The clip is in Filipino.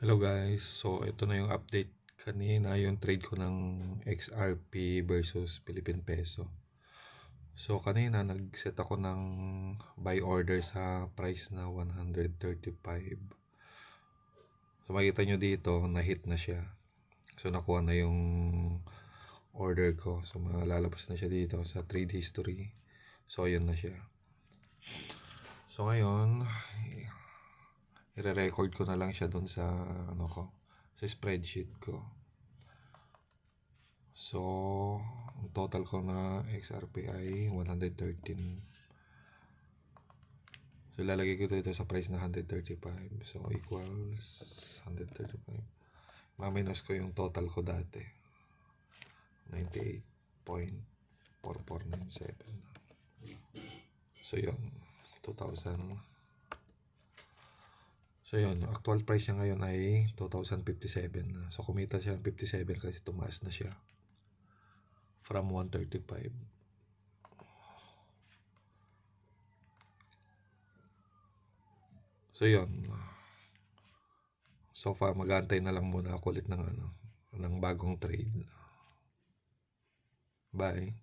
Hello guys, so ito na yung update kanina, yung trade ko ng XRP versus Philippine Peso. So kanina nag-set ako ng buy order sa price na 135. So makita nyo dito, na-hit na siya. So nakuha na yung order ko. So malalabas na siya dito sa trade history. So yun na siya. So ngayon, i-record ko na lang siya doon sa sa spreadsheet ko. So, ang total ko na XRP ay 113. So, lalagay ko dito sa price na 135. So, equals 135. Maminus ko yung total ko dati. 98.4497. So, yun. 2,000. So, yun. Actual price niya ngayon ay 2,057 na. So, kumita siya ng 57 kasi tumaas na siya from 135. So yun. So far mag-aantay na lang muna ako ulit ng ng bagong trade. Bye.